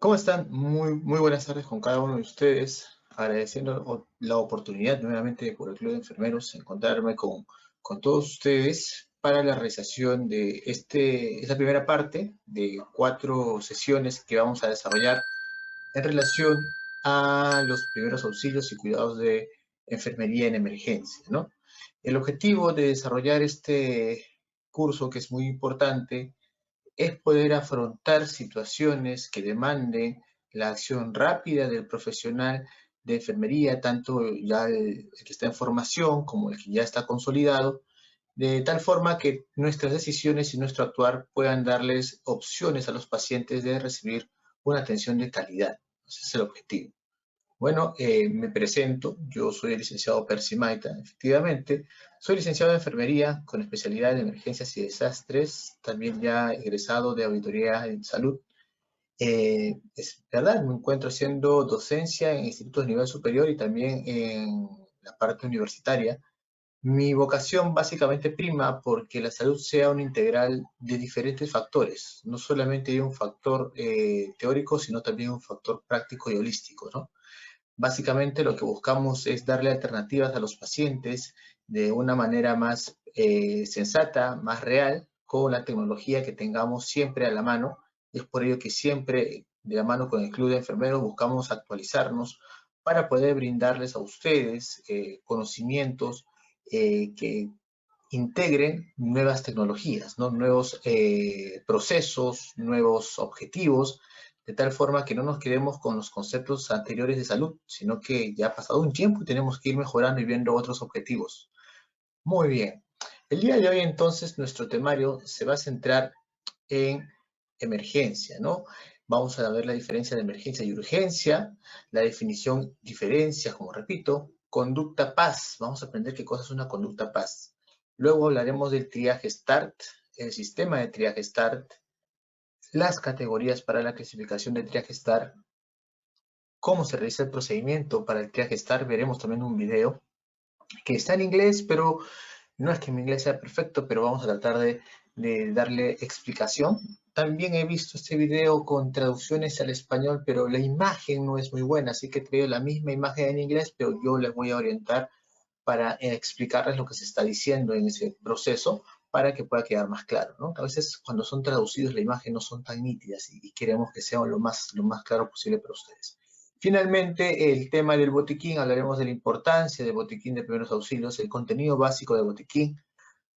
¿Cómo están? Muy buenas tardes con cada uno de ustedes. Agradeciendo la oportunidad nuevamente por el Club de Enfermeros encontrarme con todos ustedes para la realización de esta primera parte de 4 sesiones que vamos a desarrollar en relación a los primeros auxilios y cuidados de enfermería en emergencia, ¿no? El objetivo de desarrollar este curso, que es muy importante, es poder afrontar situaciones que demanden la acción rápida del profesional de enfermería, tanto ya el que está en formación como el que ya está consolidado, de tal forma que nuestras decisiones y nuestro actuar puedan darles opciones a los pacientes de recibir una atención de calidad. Ese es el objetivo. Bueno, me presento, yo soy el licenciado Percy Maita, efectivamente. Soy licenciado en enfermería con especialidad en emergencias y desastres, también ya egresado de auditoría en salud. Es verdad, me encuentro haciendo docencia en institutos de nivel superior y también en la parte universitaria. Mi vocación básicamente prima porque la salud sea una integral de diferentes factores. No solamente hay un factor teórico, sino también un factor práctico y holístico, ¿no? Básicamente lo que buscamos es darle alternativas a los pacientes de una manera más sensata, más real, con la tecnología que tengamos siempre a la mano. Y es por ello que siempre, de la mano con el Club de Enfermeros, buscamos actualizarnos para poder brindarles a ustedes conocimientos que integren nuevas tecnologías, ¿no? Nuevos procesos, nuevos objetivos, de tal forma que no nos quedemos con los conceptos anteriores de salud, sino que ya ha pasado un tiempo y tenemos que ir mejorando y viendo otros objetivos. Muy bien. El día de hoy entonces nuestro temario se va a centrar en emergencia, ¿no? Vamos a ver la diferencia de emergencia y urgencia, la definición diferencia, como repito, conducta PAS. Vamos a aprender qué cosa es una conducta PAS. Luego hablaremos del triaje START, el sistema de triaje START, las categorías para la clasificación de triaje START, cómo se realiza el procedimiento para el triaje START. Veremos también un video que está en inglés, pero no es que mi inglés sea perfecto, pero vamos a tratar de darle explicación. También he visto este video con traducciones al español, pero la imagen no es muy buena, así que he traído la misma imagen en inglés, pero yo les voy a orientar para explicarles lo que se está diciendo en ese proceso para que pueda quedar más claro, ¿no? A veces cuando son traducidos la imagen no son tan nítidas y queremos que sean lo más claro posible para ustedes. Finalmente, el tema del botiquín, hablaremos de la importancia del botiquín de primeros auxilios, el contenido básico del botiquín,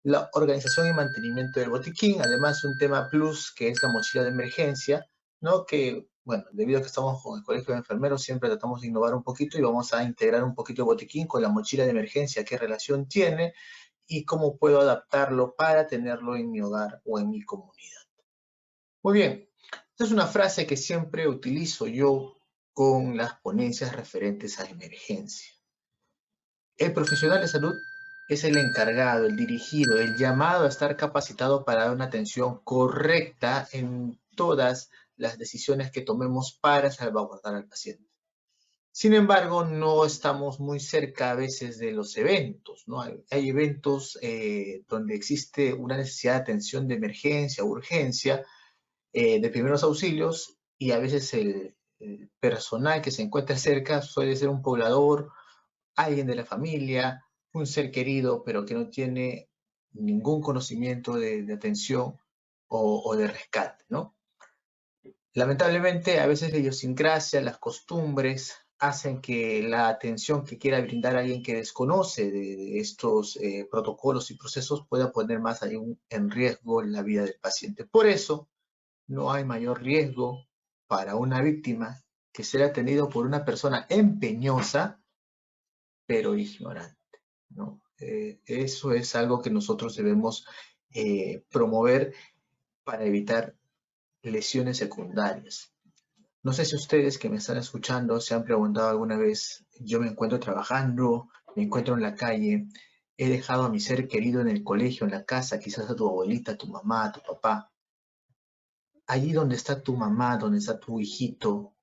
la organización y mantenimiento del botiquín, además un tema plus que es la mochila de emergencia, ¿no? Que, bueno, debido a que estamos con el colegio de enfermeros, siempre tratamos de innovar un poquito y vamos a integrar un poquito el botiquín con la mochila de emergencia, qué relación tiene y cómo puedo adaptarlo para tenerlo en mi hogar o en mi comunidad. Muy bien, esta es una frase que siempre utilizo yo con las ponencias referentes a emergencia. El profesional de salud es el encargado, el dirigido, el llamado a estar capacitado para dar una atención correcta en todas las decisiones que tomemos para salvaguardar al paciente. Sin embargo, no estamos muy cerca a veces de los eventos, ¿no? Hay eventos donde existe una necesidad de atención de emergencia, urgencia, de primeros auxilios y a veces el personal que se encuentra cerca suele ser un poblador, alguien de la familia, un ser querido, pero que no tiene ningún conocimiento de atención o de rescate, ¿no? Lamentablemente, a veces la idiosincrasia, las costumbres, hacen que la atención que quiera brindar alguien que desconoce de estos protocolos y procesos pueda poner más en riesgo la vida del paciente. Por eso, no hay mayor riesgo para una víctima que ser atendido por una persona empeñosa, pero ignorante, ¿no? Eso es algo que nosotros debemos promover para evitar lesiones secundarias. No sé si ustedes que me están escuchando se han preguntado alguna vez, yo me encuentro trabajando, me encuentro en la calle, he dejado a mi ser querido en el colegio, en la casa, quizás a tu abuelita, a tu mamá, a tu papá. Allí donde está tu mamá, donde está tu hijito,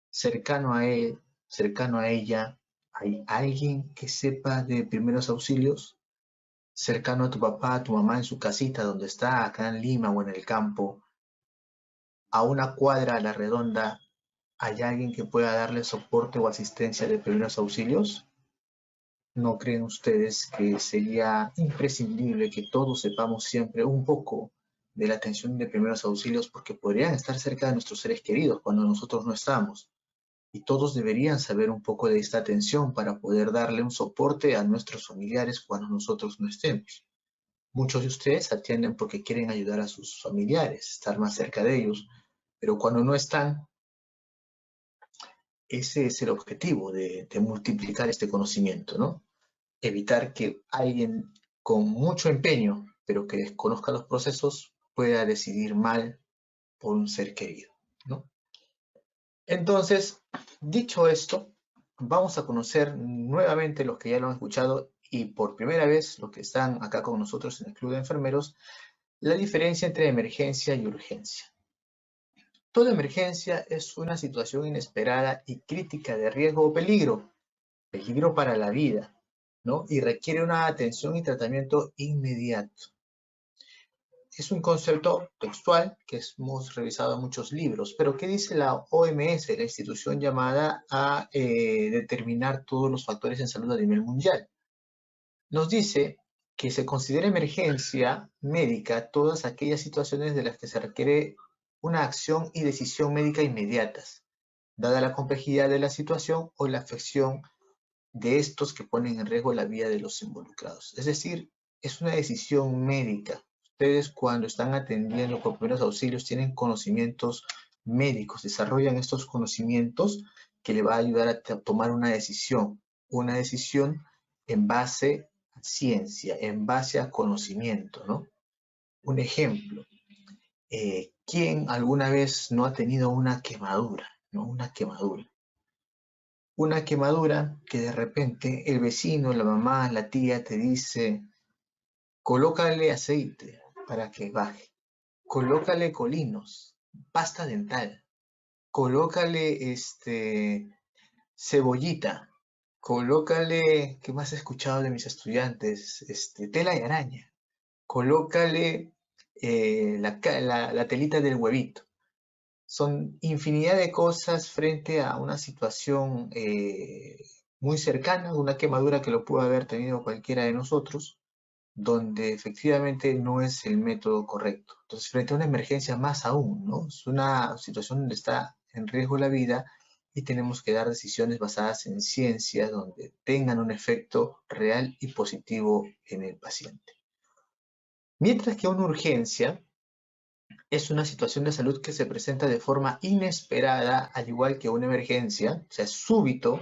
cercano a él, cercano a ella, ¿hay alguien que sepa de primeros auxilios? Cercano a tu papá, a tu mamá en su casita, donde está, acá en Lima o en el campo, a una cuadra a la redonda, ¿Hay alguien que pueda darle soporte o asistencia de primeros auxilios? ¿No creen ustedes que sería imprescindible que todos sepamos siempre un poco de la atención de primeros auxilios porque podrían estar cerca de nuestros seres queridos cuando nosotros no estamos? Y todos deberían saber un poco de esta atención para poder darle un soporte a nuestros familiares cuando nosotros no estemos. Muchos de ustedes atienden porque quieren ayudar a sus familiares, estar más cerca de ellos, pero cuando no están, ese es el objetivo de multiplicar este conocimiento, ¿no? Evitar que alguien con mucho empeño, pero que desconozca los procesos, pueda decidir mal por un ser querido, ¿no? Entonces, dicho esto, vamos a conocer nuevamente los que ya lo han escuchado y por primera vez los que están acá con nosotros en el Club de Enfermeros, la diferencia entre emergencia y urgencia. Toda emergencia es una situación inesperada y crítica de riesgo o peligro, peligro para la vida, ¿no? Y requiere una atención y tratamiento inmediato. Es un concepto textual que hemos revisado en muchos libros, pero ¿qué dice la OMS, la institución llamada a determinar todos los factores en salud a nivel mundial? Nos dice que se considera emergencia médica todas aquellas situaciones de las que se requiere una acción y decisión médica inmediatas, dada la complejidad de la situación o la afección de estos que ponen en riesgo la vida de los involucrados. Es decir, es una decisión médica. Ustedes cuando están atendiendo por primeros auxilios tienen conocimientos médicos, desarrollan estos conocimientos que le va a ayudar a tomar una decisión en base a ciencia, en base a conocimiento, ¿no? Un ejemplo, ¿quién alguna vez no ha tenido una quemadura, ¿no? Una quemadura que de repente el vecino, la mamá, la tía te dice, colócale aceite para que baje, colócale colinos, pasta dental, colócale cebollita, colócale, ¿qué más he escuchado de mis estudiantes? Tela de araña, colócale la telita del huevito. Son infinidad de cosas frente a una situación muy cercana, una quemadura que lo pudo haber tenido cualquiera de nosotros, donde efectivamente no es el método correcto. Entonces, frente a una emergencia más aún, ¿no? Es una situación donde está en riesgo la vida y tenemos que dar decisiones basadas en ciencia, donde tengan un efecto real y positivo en el paciente. Mientras que una urgencia es una situación de salud que se presenta de forma inesperada, al igual que una emergencia, o sea, súbito,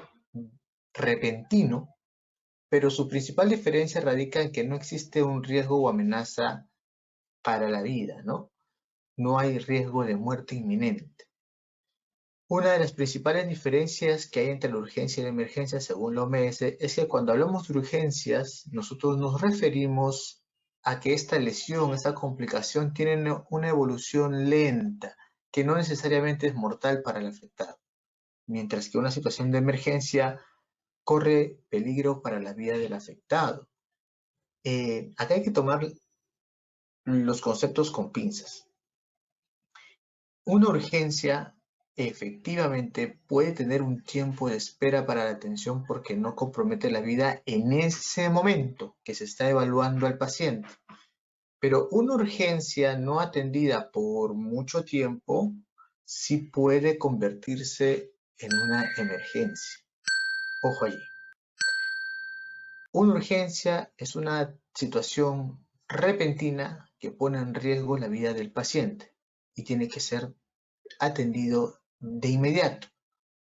repentino, pero su principal diferencia radica en que no existe un riesgo o amenaza para la vida, ¿no? No hay riesgo de muerte inminente. Una de las principales diferencias que hay entre la urgencia y la emergencia, según la OMS, es que cuando hablamos de urgencias, nosotros nos referimos a que esta lesión, esta complicación, tiene una evolución lenta, que no necesariamente es mortal para el afectado, mientras que una situación de emergencia corre peligro para la vida del afectado. Acá hay que tomar los conceptos con pinzas. Una urgencia efectivamente puede tener un tiempo de espera para la atención porque no compromete la vida en ese momento que se está evaluando al paciente. Pero una urgencia no atendida por mucho tiempo sí puede convertirse en una emergencia. Ojo allí. Una urgencia es una situación repentina que pone en riesgo la vida del paciente y tiene que ser atendido de inmediato.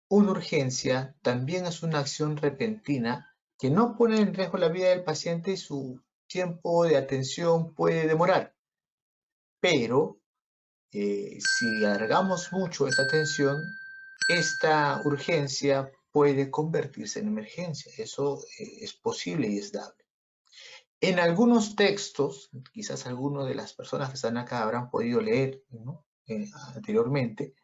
Una urgencia también es una acción repentina que no pone en riesgo la vida del paciente y su tiempo de atención puede demorar. Pero si alargamos mucho esta atención, esta urgencia puede convertirse en emergencia. Eso es posible y es dable. En algunos textos, quizás algunas de las personas que están acá habrán podido leer, ¿no? Anteriormente,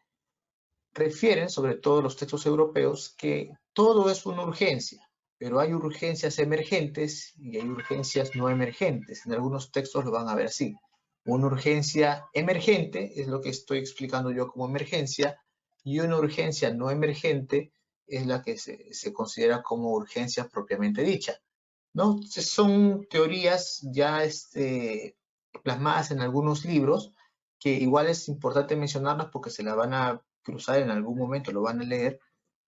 refieren, sobre todo los textos europeos, que todo es una urgencia, pero hay urgencias emergentes y hay urgencias no emergentes. En algunos textos lo van a ver así. Una urgencia emergente es lo que estoy explicando yo como emergencia, y una urgencia no emergente es la que se considera como urgencia propiamente dicha, ¿no? Son teorías ya plasmadas en algunos libros que igual es importante mencionarlas porque se las van a cruzar en algún momento, lo van a leer,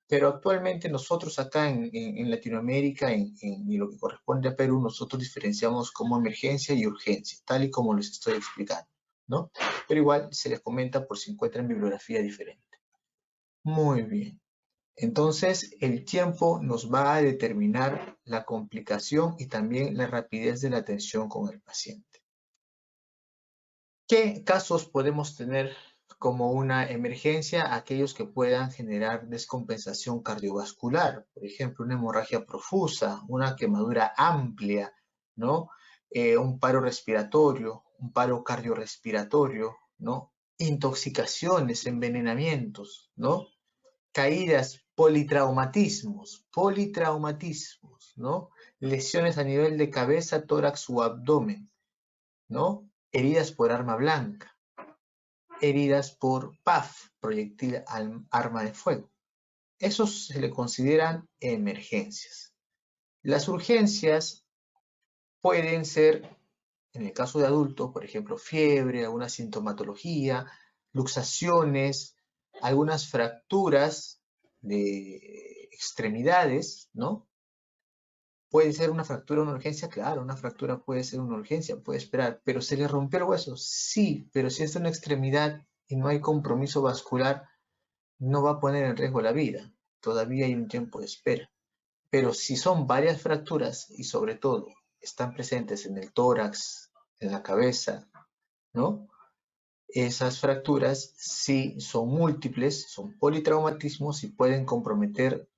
pero actualmente nosotros acá en Latinoamérica, en lo que corresponde a Perú, nosotros diferenciamos como emergencia y urgencia, tal y como les estoy explicando, ¿no? Pero igual se les comenta por si encuentran bibliografía diferente. Muy bien. Entonces, el tiempo nos va a determinar la complicación y también la rapidez de la atención con el paciente. ¿Qué casos podemos tener como una emergencia? Aquellos que puedan generar descompensación cardiovascular, por ejemplo, una hemorragia profusa, una quemadura amplia, ¿no? Un paro respiratorio, un paro cardiorrespiratorio, ¿no? Intoxicaciones, envenenamientos, ¿no? Caídas, politraumatismos, ¿no? Lesiones a nivel de cabeza, tórax o abdomen, ¿no? Heridas por arma blanca, heridas por PAF, proyectil arma de fuego. Esos se le consideran emergencias. Las urgencias pueden ser, en el caso de adultos, por ejemplo, fiebre, alguna sintomatología, luxaciones, algunas fracturas de extremidades, ¿no? Puede ser una fractura una urgencia, claro, una fractura puede ser una urgencia, puede esperar, pero ¿se le rompió el hueso? Sí, pero si es de una extremidad y no hay compromiso vascular, no va a poner en riesgo la vida, todavía hay un tiempo de espera. Pero si son varias fracturas y sobre todo están presentes en el tórax, en la cabeza, ¿no? Esas fracturas sí son múltiples, son politraumatismos y pueden comprometer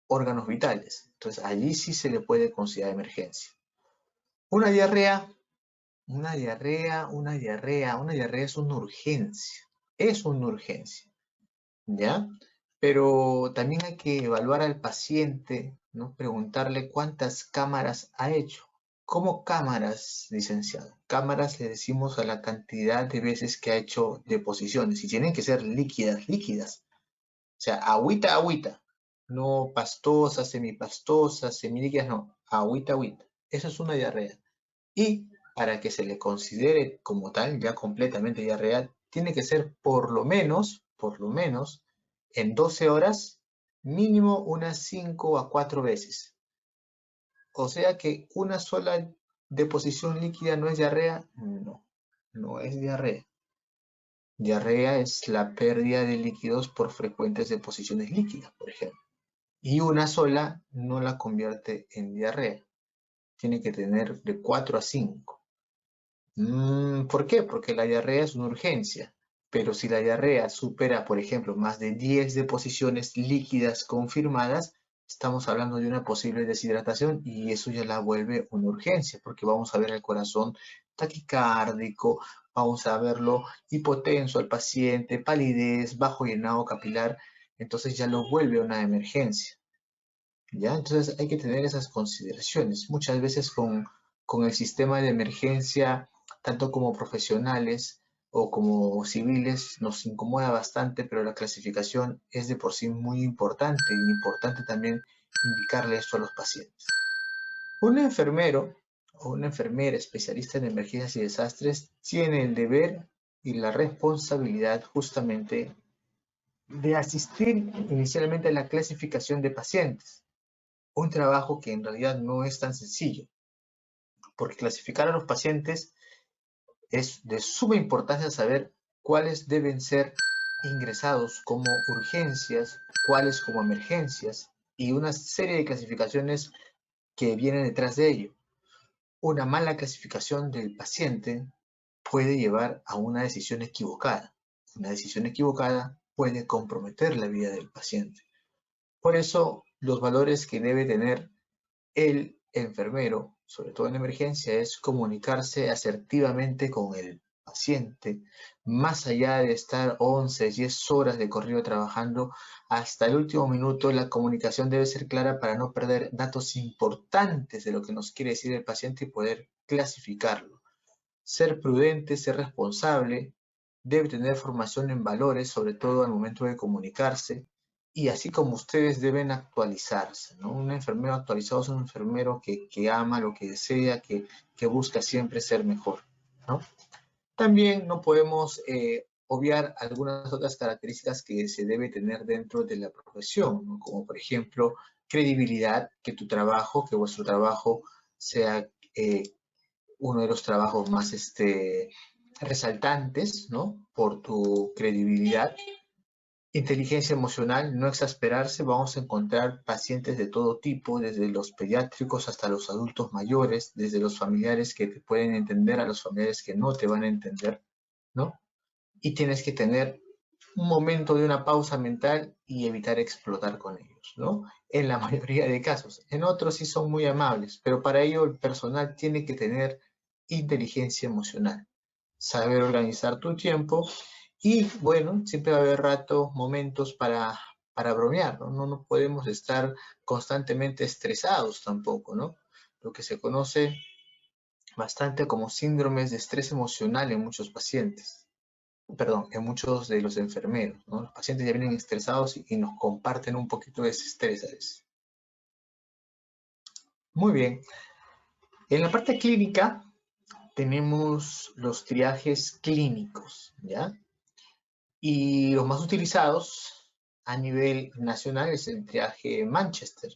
órganos vitales. Entonces allí sí se le puede considerar emergencia. Una diarrea, una diarrea es una urgencia, ¿ya? Pero también hay que evaluar al paciente, ¿no? Preguntarle cuántas cámaras ha hecho. ¿Cómo cámaras, licenciado? Cámaras le decimos a la cantidad de veces que ha hecho deposiciones y tienen que ser líquidas, líquidas. O sea, agüita, agüita. No pastosas, semipastosas, semilíquidas, no. Agüita, agüita. Eso es una diarrea. Y para que se le considere como tal, ya completamente diarrea, tiene que ser por lo menos, en 12 horas, mínimo unas 5 a 4 veces. O sea que una sola deposición líquida no es diarrea, no, no es diarrea. Diarrea es la pérdida de líquidos por frecuentes deposiciones líquidas, por ejemplo. Y una sola no la convierte en diarrea. Tiene que tener de 4 a 5. ¿Por qué? Porque la diarrea es una urgencia, pero si la diarrea supera, por ejemplo, más de 10 deposiciones líquidas confirmadas, estamos hablando de una posible deshidratación y eso ya la vuelve una urgencia, porque vamos a ver el corazón taquicárdico, vamos a verlo hipotenso al paciente, palidez, bajo llenado capilar, entonces ya lo vuelve una emergencia. ¿Ya? Entonces hay que tener esas consideraciones. Muchas veces con el sistema de emergencia, tanto como profesionales o como civiles, nos incomoda bastante, pero la clasificación es de por sí muy importante y importante también indicarle esto a los pacientes. Un enfermero o una enfermera especialista en emergencias y desastres tiene el deber y la responsabilidad justamente de asistir inicialmente a la clasificación de pacientes, un trabajo que en realidad no es tan sencillo, porque clasificar a los pacientes es de suma importancia saber cuáles deben ser ingresados como urgencias, cuáles como emergencias y una serie de clasificaciones que vienen detrás de ello. Una mala clasificación del paciente puede llevar a una decisión equivocada. Una decisión equivocada puede comprometer la vida del paciente. Por eso, los valores que debe tener el enfermero, sobre todo en emergencia, es comunicarse asertivamente con el paciente, más allá de estar 11, 10 horas de corrido trabajando, hasta el último minuto la comunicación debe ser clara para no perder datos importantes de lo que nos quiere decir el paciente y poder clasificarlo. Ser prudente, ser responsable, debe tener formación en valores, sobre todo al momento de comunicarse, y así como ustedes deben actualizarse, ¿no? Un enfermero actualizado es un enfermero que ama lo que desea, que busca siempre ser mejor, ¿no? También no podemos obviar algunas otras características que se debe tener dentro de la profesión, ¿no? Como por ejemplo credibilidad, que tu trabajo, que vuestro trabajo sea uno de los trabajos más resaltantes, ¿no? Por tu credibilidad. Inteligencia emocional, no exasperarse, vamos a encontrar pacientes de todo tipo, desde los pediátricos hasta los adultos mayores, desde los familiares que te pueden entender a los familiares que no te van a entender, ¿no? Y tienes que tener un momento de una pausa mental y evitar explotar con ellos, ¿no? En la mayoría de casos. En otros sí son muy amables, pero para ello el personal tiene que tener inteligencia emocional, saber organizar tu tiempo y, bueno, siempre va a haber ratos, momentos para bromear, ¿no? No podemos estar constantemente estresados tampoco, ¿no? Lo que se conoce bastante como síndromes de estrés emocional en muchos pacientes, perdón, en muchos de los enfermeros, ¿no? Los pacientes ya vienen estresados y nos comparten un poquito de ese estrés a veces. Muy bien. En la parte clínica tenemos los triajes clínicos, ¿ya? Y los más utilizados a nivel nacional es el triaje Manchester,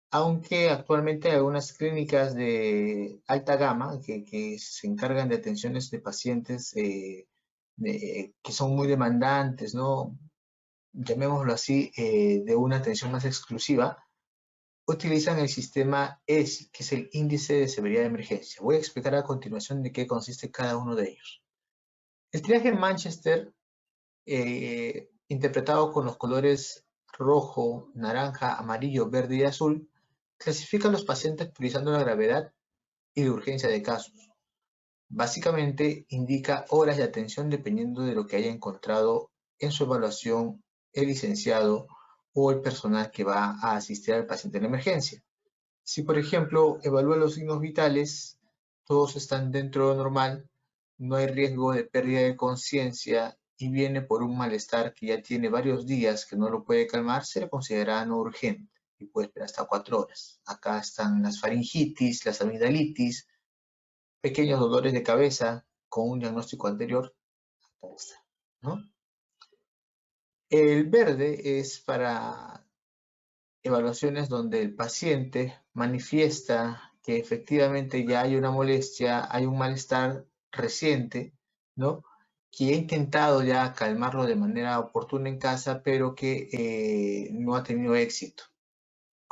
aunque actualmente hay algunas clínicas de alta gama que se encargan de atenciones de pacientes que son muy demandantes, ¿no? Llamémoslo así, de una atención más exclusiva, utilizan el sistema ESI, que es el índice de severidad de emergencia. Voy a explicar a continuación de qué consiste cada uno de ellos. El triaje Manchester, interpretado con los colores rojo, naranja, amarillo, verde y azul, clasifica a los pacientes priorizando la gravedad y la urgencia de casos. Básicamente indica horas de atención dependiendo de lo que haya encontrado en su evaluación el licenciado o el personal que va a asistir al paciente en emergencia. Si, por ejemplo, evalúa los signos vitales, todos están dentro de lo normal, no hay riesgo de pérdida de conciencia y viene por un malestar que ya tiene varios días que no lo puede calmar, se le considera no urgente y puede esperar hasta 4 horas. Acá están las faringitis, las amigdalitis, pequeños dolores de cabeza con un diagnóstico anterior, acá está, ¿no? El verde es para evaluaciones donde el paciente manifiesta que efectivamente ya hay una molestia, hay un malestar reciente, ¿no? Que ha intentado ya calmarlo de manera oportuna en casa, pero que no ha tenido éxito.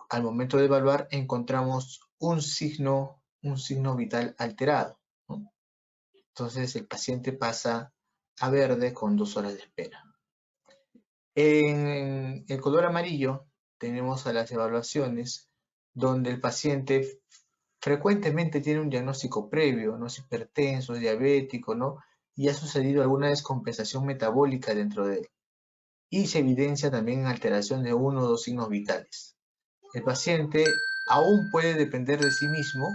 Al momento de evaluar encontramos un signo vital alterado, ¿no? Entonces el paciente pasa a verde con 2 horas de espera. En el color amarillo tenemos a las evaluaciones donde el paciente frecuentemente tiene un diagnóstico previo, no es hipertenso, es diabético, ¿no? Y ha sucedido alguna descompensación metabólica dentro de él. Y se evidencia también alteración de uno o dos signos vitales. El paciente aún puede depender de sí mismo,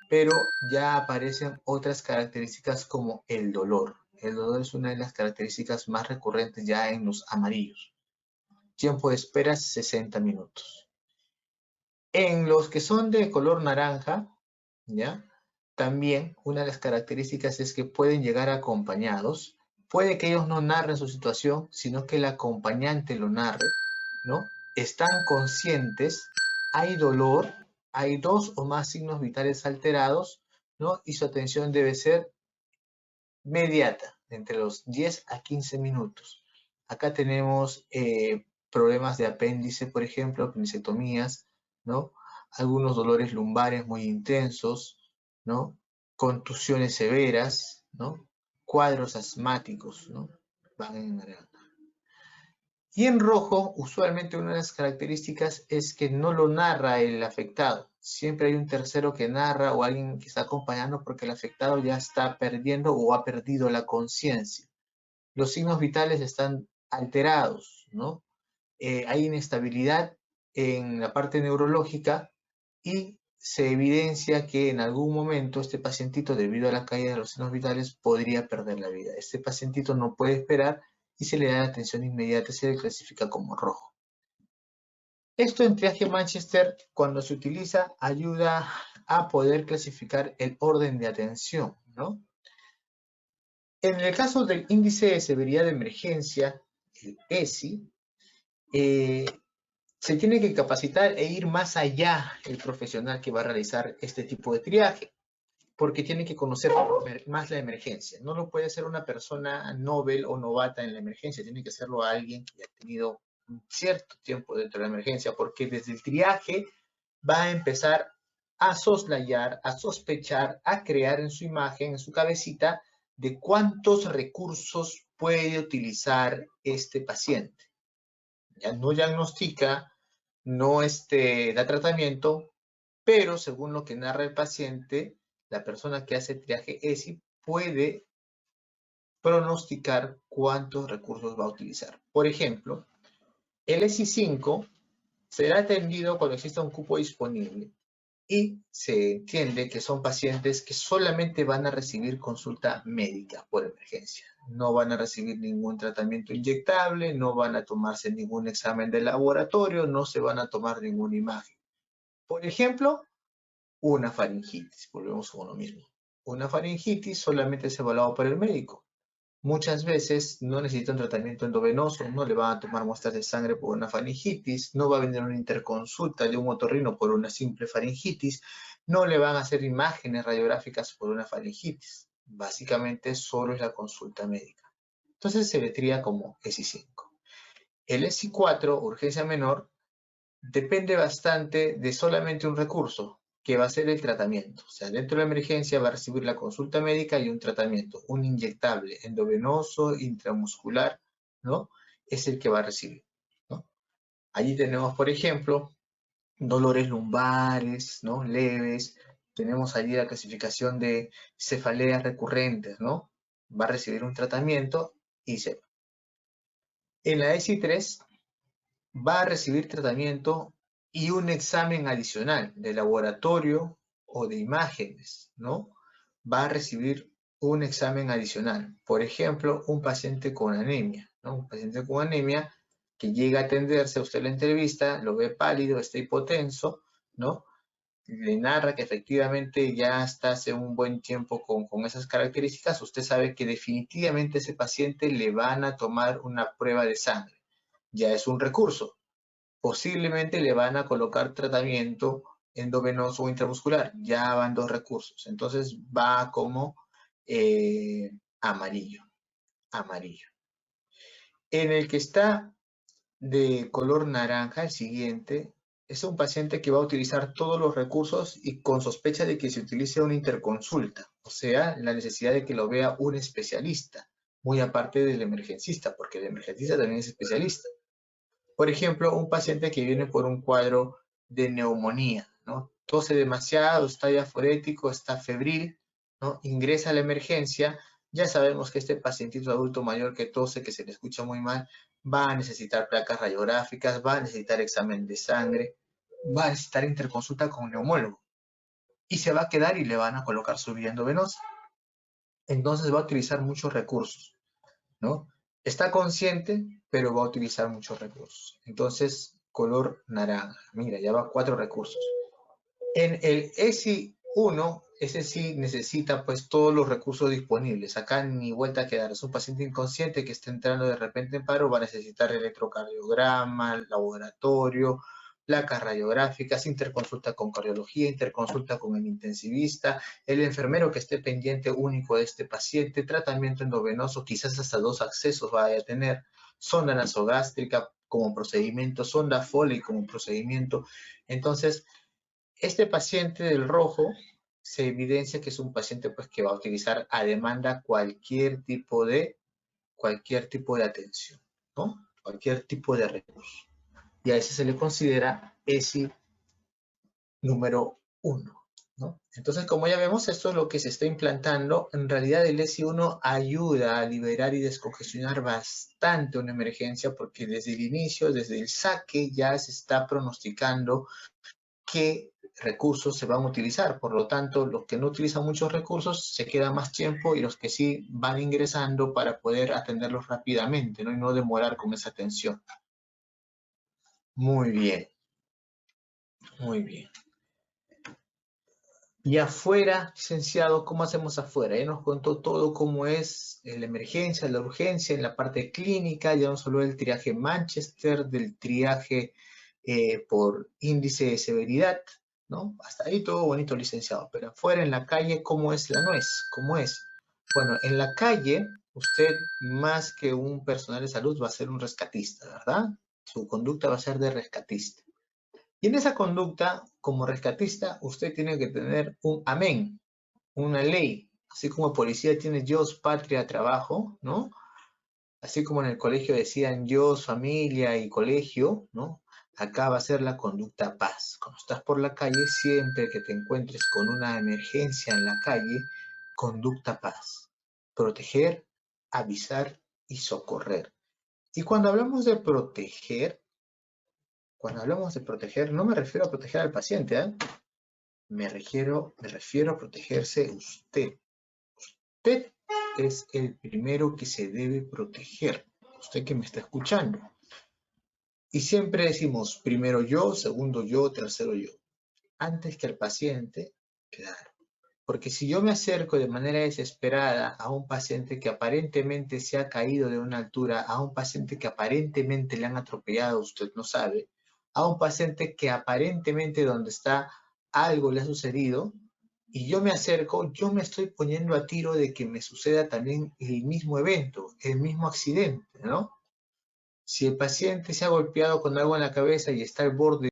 pero ya aparecen otras características como el dolor. El dolor es una de las características más recurrentes ya en los amarillos. Tiempo de espera 60 minutos. En los que son de color naranja, ¿ya? También una de las características es que pueden llegar acompañados. Puede que ellos no narren su situación, sino que el acompañante lo narre, ¿no? Están conscientes, hay dolor, hay 2 o más signos vitales alterados, ¿no? Y su atención debe ser inmediata, entre los 10 a 15 minutos. Acá tenemos problemas de apéndice, por ejemplo, apendicectomías, ¿no? Algunos dolores lumbares muy intensos, ¿no? Contusiones severas, ¿no? Cuadros asmáticos, ¿no? Van en naranja. Y en rojo, usualmente una de las características es que no lo narra el afectado. Siempre hay un tercero que narra o alguien que está acompañando porque el afectado ya está perdiendo o ha perdido la conciencia. Los signos vitales están alterados, ¿no? Hay inestabilidad en la parte neurológica y se evidencia que en algún momento este pacientito, debido a la caída de los signos vitales, podría perder la vida. Este pacientito no puede esperar y se le da la atención inmediata, se le clasifica como rojo. Esto en triaje Manchester, cuando se utiliza, ayuda a poder clasificar el orden de atención, ¿no? En el caso del índice de severidad de emergencia, el ESI, se tiene que capacitar e ir más allá el profesional que va a realizar este tipo de triaje, porque tiene que conocer más la emergencia. No lo puede hacer una persona novel o novata en la emergencia, tiene que hacerlo a alguien que ha tenido un cierto tiempo dentro de la emergencia, porque desde el triaje va a empezar a soslayar, a sospechar, a crear en su imagen, en su cabecita, de cuántos recursos puede utilizar este paciente. Ya no diagnostica, no da tratamiento, pero según lo que narra el paciente, la persona que hace triaje ESI puede pronosticar cuántos recursos va a utilizar. Por ejemplo, el ESI 5 será atendido cuando exista un cupo disponible y se entiende que son pacientes que solamente van a recibir consulta médica por emergencia. No van a recibir ningún tratamiento inyectable, no van a tomarse ningún examen de laboratorio, no se van a tomar ninguna imagen. Por ejemplo, una faringitis, volvemos con lo mismo. Una faringitis solamente es evaluado por el médico. Muchas veces no necesita un tratamiento endovenoso, no le van a tomar muestras de sangre por una faringitis, no va a venir una interconsulta de un otorrino por una simple faringitis, no le van a hacer imágenes radiográficas por una faringitis. Básicamente solo es la consulta médica. Entonces se le tría como ESI 5. El ESI 4, urgencia menor, depende bastante de solamente un recurso, que va a ser el tratamiento. O sea, dentro de la emergencia va a recibir la consulta médica y un tratamiento, un inyectable endovenoso, intramuscular, ¿no? Es el que va a recibir, ¿no? Allí tenemos, por ejemplo, dolores lumbares, ¿no? Leves. Tenemos allí la clasificación de cefaleas recurrentes, ¿no? Va a recibir un tratamiento y se va. En la ESI 3 va a recibir tratamiento y un examen adicional de laboratorio o de imágenes, ¿no? Va a recibir un examen adicional. Por ejemplo, un paciente con anemia, ¿no? Un paciente con anemia que llega a atenderse, a usted la entrevista, lo ve pálido, está hipotenso, ¿no? Le narra que efectivamente ya está hace un buen tiempo con esas características, usted sabe que definitivamente a ese paciente le van a tomar una prueba de sangre. Ya es un recurso. Posiblemente le van a colocar tratamiento endovenoso o intramuscular. Ya van dos recursos. Entonces va como amarillo. Amarillo. En el que está de color naranja, el siguiente, es un paciente que va a utilizar todos los recursos y con sospecha de que se utilice una interconsulta. O sea, la necesidad de que lo vea un especialista. Muy aparte del emergencista, porque el emergencista también es especialista. Por ejemplo, un paciente que viene por un cuadro de neumonía, ¿no? Tose demasiado, está diaforético, está febril, ¿no? Ingresa a la emergencia. Ya sabemos que este pacientito adulto mayor que tose, que se le escucha muy mal, va a necesitar placas radiográficas, va a necesitar examen de sangre, va a necesitar interconsulta con un neumólogo. Y se va a quedar y le van a colocar su vía endovenosa. Entonces va a utilizar muchos recursos, ¿no? Está consciente, pero va a utilizar muchos recursos. Entonces, color naranja. Mira, ya va 4 recursos. En el ESI 1, ese sí necesita pues todos los recursos disponibles. Acá ni vuelta a quedar. Es un paciente inconsciente que está entrando de repente en paro, va a necesitar electrocardiograma, laboratorio, placas radiográficas, interconsulta con cardiología, interconsulta con el intensivista, el enfermero que esté pendiente único de este paciente, tratamiento endovenoso, quizás hasta 2 accesos vaya a tener, sonda nasogástrica como procedimiento, sonda Foley como procedimiento. Entonces, este paciente del rojo se evidencia que es un paciente pues, que va a utilizar a demanda cualquier tipo de atención, ¿no? Cualquier tipo de recurso. Y a ese se le considera ESI número 1, ¿no? Entonces, como ya vemos, esto es lo que se está implantando. En realidad, el ESI 1 ayuda a liberar y descongestionar bastante una emergencia porque desde el inicio, desde el saque, ya se está pronosticando que recursos se van a utilizar. Por lo tanto, los que no utilizan muchos recursos se queda más tiempo y los que sí van ingresando para poder atenderlos rápidamente, ¿no? Y no demorar con esa atención. Muy bien, muy bien. Y afuera, licenciado, ¿cómo hacemos afuera? Ya nos contó todo cómo es la emergencia, la urgencia, en la parte clínica, ya nos habló del triaje Manchester, del triaje por índice de severidad, ¿no? Hasta ahí todo bonito, licenciado. Pero afuera, en la calle, ¿cómo es la nuez? ¿Cómo es? Bueno, en la calle, usted, más que un personal de salud, va a ser un rescatista, ¿verdad? Su conducta va a ser de rescatista. Y en esa conducta, como rescatista, usted tiene que tener un amén, una ley. Así como policía tiene Dios, patria, trabajo, ¿no? Así como en el colegio decían Dios, familia y colegio, ¿no? Acá va a ser la conducta paz. Cuando estás por la calle, siempre que te encuentres con una emergencia en la calle, conducta paz. Proteger, avisar y socorrer. Y cuando hablamos de proteger, no me refiero a proteger al paciente, ¿eh? Me refiero a protegerse usted. Usted es el primero que se debe proteger. Usted que me está escuchando. Y siempre decimos primero yo, segundo yo, tercero yo. Antes que al paciente, claro. Porque si yo me acerco de manera desesperada a un paciente que aparentemente se ha caído de una altura, a un paciente que aparentemente le han atropellado, usted no sabe, a un paciente que aparentemente donde está algo le ha sucedido, y yo me acerco, yo me estoy poniendo a tiro de que me suceda también el mismo evento, el mismo accidente, ¿no? Si el paciente se ha golpeado con algo en la cabeza y está al borde